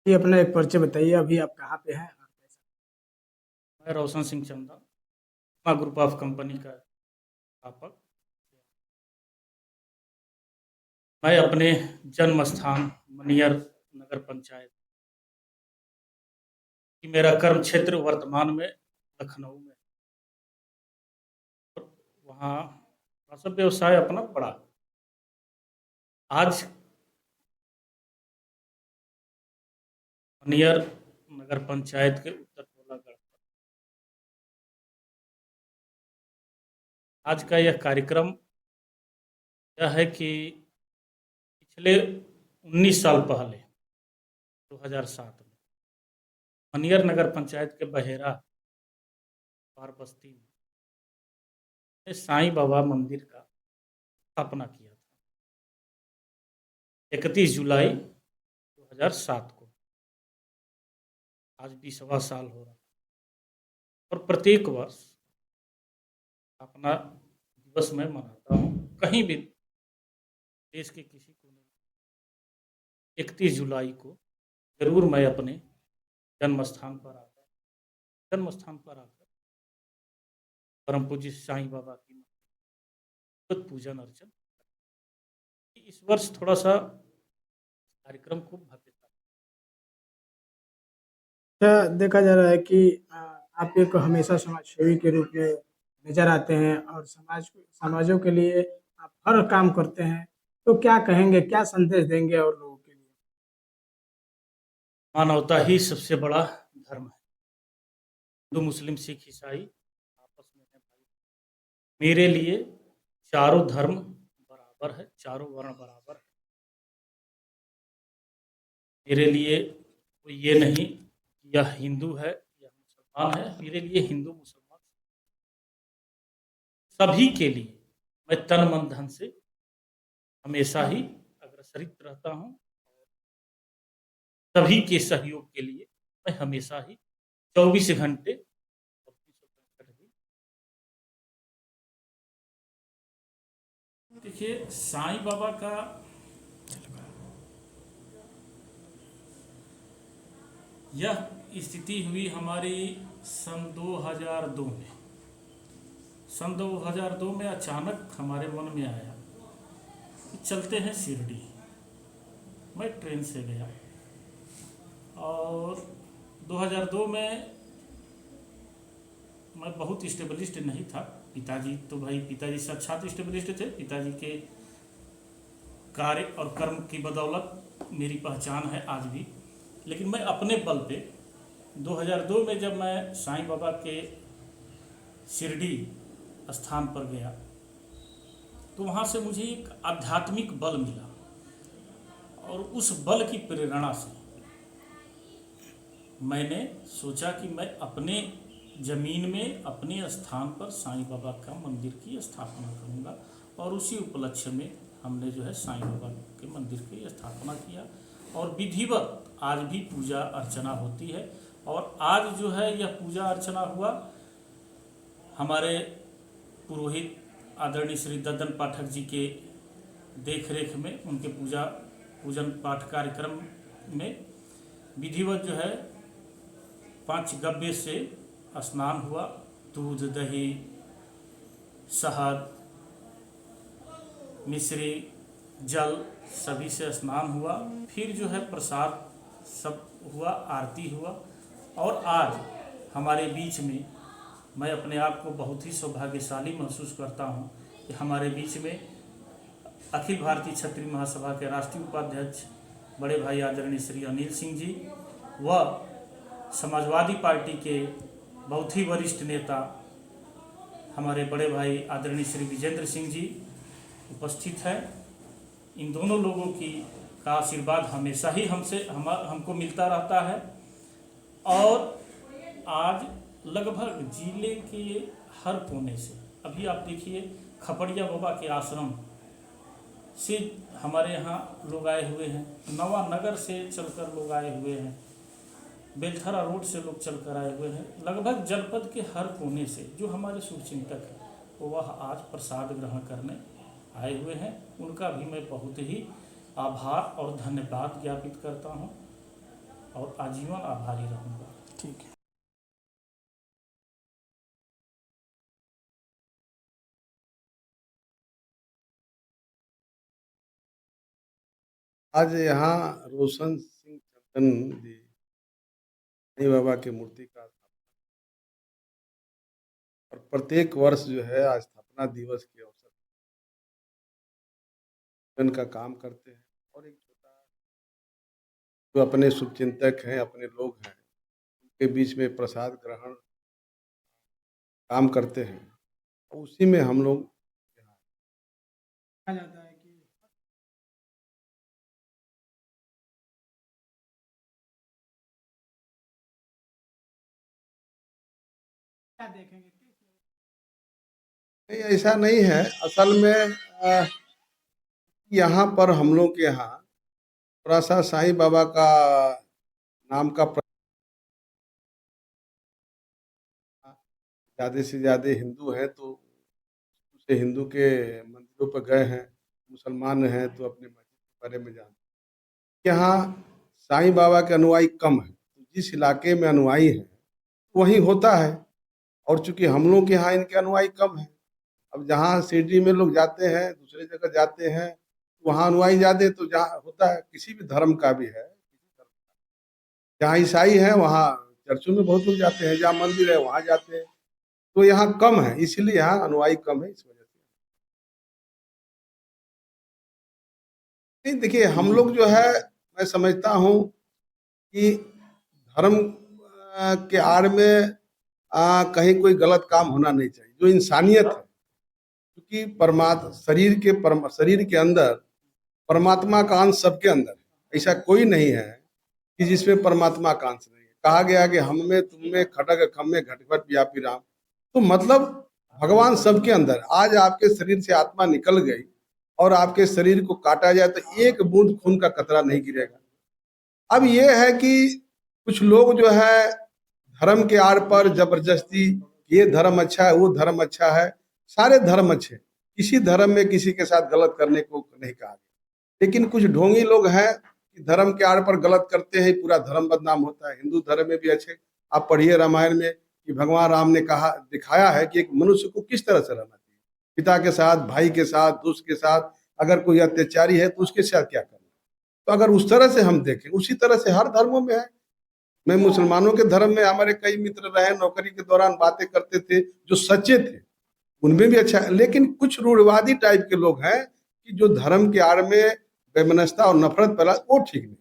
ये अपना एक परिचय बताइए, अभी आप कहाँ पे हैं? और कैसा? मैं रोशन सिंह चंदा, ग्रुप ऑफ कंपनी का स्थापक। मैं अपने जन्म स्थान मनियर नगर पंचायत कि मेरा कर्म क्षेत्र वर्तमान में लखनऊ में, वहाँ सब व्यवसाय अपना पड़ा। आज मनियर नगर पंचायत के उत्तर कोलागढ़ आज का यह कार्यक्रम यह है कि पिछले 19 साल पहले 2007 में मनियर नगर पंचायत के बहेरा पार बस्ती में साईं बाबा मंदिर का स्थापना किया था 31 जुलाई 2007 को। आज 20वां साल हो रहा है और प्रत्येक वर्ष अपना दिवस मैं मनाता हूँ। कहीं भी देश के किसी कोने में 31 जुलाई को जरूर मैं अपने जन्म स्थान पर आकर परम पूज्य साईं बाबा की पूजन अर्चन। इस वर्ष थोड़ा सा कार्यक्रम को भव्यता अच्छा, देखा जा रहा है कि आप एक हमेशा समाज सेवी के रूप में नज़र आते हैं और समाजों के लिए आप हर काम करते हैं। तो क्या कहेंगे, क्या संदेश देंगे और लोगों के लिए? मानवता ही सबसे बड़ा धर्म है। हिंदू मुस्लिम सिख ईसाई आपस में है भाई। मेरे लिए चारों धर्म बराबर है, चारों वर्ण बराबर है। मेरे लिए कोई ये नहीं यह हिंदू है यह मुसलमान है। मेरे लिए हिंदू मुसलमान सभी के लिए मैं तन मन धन से हमेशा ही अग्रसरित रहता हूँ। सभी के सहयोग के लिए मैं हमेशा ही 24 घंटे देखिए साईं बाबा का यह स्थिति हुई हमारी सन 2002 में। सन 2002 में अचानक हमारे मन में आया कि चलते हैं शिरडी। मैं ट्रेन से गया और 2002 में मैं बहुत स्टेबलिस्ट नहीं था। पिताजी तो भाई पिताजी साक्षात स्टेबलिस्ट थे। पिताजी के कार्य और कर्म की बदौलत मेरी पहचान है आज भी। लेकिन मैं अपने बल पे 2002 में जब मैं साईं बाबा के शिरडी स्थान पर गया तो वहाँ से मुझे एक आध्यात्मिक बल मिला और उस बल की प्रेरणा से मैंने सोचा कि मैं अपने ज़मीन में अपने स्थान पर साईं बाबा का मंदिर की स्थापना करूँगा। और उसी उपलक्ष्य में हमने जो है साईं बाबा के मंदिर की स्थापना किया और विधिवत आज भी पूजा अर्चना होती है। और आज जो है यह पूजा अर्चना हुआ हमारे पुरोहित आदरणीय श्री ददन पाठक जी के देख रेख में। उनके पूजन पाठ कार्यक्रम में विधिवत जो है 5 गव्य से स्नान हुआ। दूध दही शहद मिश्री जल सभी से स्नान हुआ। फिर जो है प्रसाद सब हुआ, आरती हुआ। और आज हमारे बीच में मैं अपने आप को बहुत ही सौभाग्यशाली महसूस करता हूँ कि हमारे बीच में अखिल भारतीय क्षत्रिय महासभा के राष्ट्रीय उपाध्यक्ष बड़े भाई आदरणीय श्री अनिल सिंह जी व समाजवादी पार्टी के बहुत ही वरिष्ठ नेता हमारे बड़े भाई आदरणीय श्री विजेंद्र सिंह जी उपस्थित हैं। इन दोनों लोगों का आशीर्वाद हमेशा ही हमको मिलता रहता है। और आज लगभग जिले के हर कोने से अभी आप देखिए खपड़िया बाबा के आश्रम से हमारे यहाँ लोग आए हुए हैं, नवानगर से चलकर लोग आए हुए हैं, बेलथरा रोड से लोग चलकर आए हुए हैं। लगभग जनपद के हर कोने से जो हमारे शुभचिंतक हैं तो वह आज प्रसाद ग्रहण करने आए हुए हैं। उनका भी मैं बहुत ही आभार और धन्यवाद ज्ञापित करता हूँ। और आजीवन आभारी रहूँगा। ठीक है। आज यहाँ रोशन सिंह चंदन जी साईं बाबा की मूर्ति का और प्रत्येक वर्ष जो है आज स्थापना दिवस के अवसर पर उनका काम करते हैं और एक छोटा जो अपने शुभचिंतक हैं, अपने लोग हैं, उनके बीच में प्रसाद ग्रहण काम करते हैं। उसी में हम लोग कहा जाता है कि क्या देखेंगे नहीं, ऐसा नहीं है। असल में यहाँ पर हम लोग के यहाँ थोड़ा सा साईं बाबा का नाम का ज़्यादा से ज़्यादा हिंदू हैं तो उसे हिंदू के मंदिरों पर गए हैं, मुसलमान हैं तो अपने मस्जिद के बारे में जानते हैं। यहाँ साईं बाबा के अनुयायी कम है, तो जिस इलाके में अनुयायी हैं वहीं होता है। और चूंकि हम लोग के यहाँ इनके अनुयायी कम है, अब जहाँ शिरडी में लोग जाते हैं, दूसरे जगह जाते हैं, वहाँ अनुयायी ज्यादा, तो जहाँ होता है किसी भी धर्म का भी है, जहाँ ईसाई है वहाँ चर्चों में बहुत लोग जाते हैं, जहाँ मंदिर है वहाँ जाते हैं, तो यहाँ कम है, इसलिए यहाँ अनुयायी कम है, इस वजह से। नहीं, देखिए हम लोग जो है, मैं समझता हूँ कि धर्म के आड़ में कहीं कोई गलत काम होना नहीं चाहिए। जो इंसानियत है, क्योंकि शरीर के अंदर परमात्मा का अंश सबके अंदर है। ऐसा कोई नहीं है कि जिसमें परमात्मा का अंश नहीं है। कहा गया कि हम में तुम में खटक खम में घटपट व्यापी राम, तो मतलब भगवान सबके अंदर। आज आपके शरीर से आत्मा निकल गई और आपके शरीर को काटा जाए तो एक बूंद खून का कतरा नहीं गिरेगा। अब ये है कि कुछ लोग जो है धर्म के आड़ पर जबरदस्ती, ये धर्म अच्छा है, वो धर्म अच्छा है, सारे धर्म अच्छे, किसी धर्म में किसी के साथ गलत करने को नहीं कहा गया। लेकिन कुछ ढोंगी लोग हैं कि धर्म के आड़ पर गलत करते हैं, पूरा धर्म बदनाम होता है। हिंदू धर्म में भी अच्छे, आप पढ़िए रामायण में कि भगवान राम ने कहा, दिखाया है कि एक मनुष्य को किस तरह से रहना चाहिए, पिता के साथ, भाई के साथ, दोस्त के साथ, अगर कोई अत्याचारी है तो उसके साथ क्या करना। तो अगर उस तरह से हम देखें, उसी तरह से हर धर्मों में है। मैं मुसलमानों के धर्म में हमारे कई मित्र रहे, नौकरी के दौरान बातें करते थे जो सच्चे थे, उनमें भी अच्छा है। लेकिन कुछ रूढ़वादी टाइप के लोग हैं कि जो धर्म के आड़ में बेमनस्ता और नफरत फैला, वो ठीक नहीं।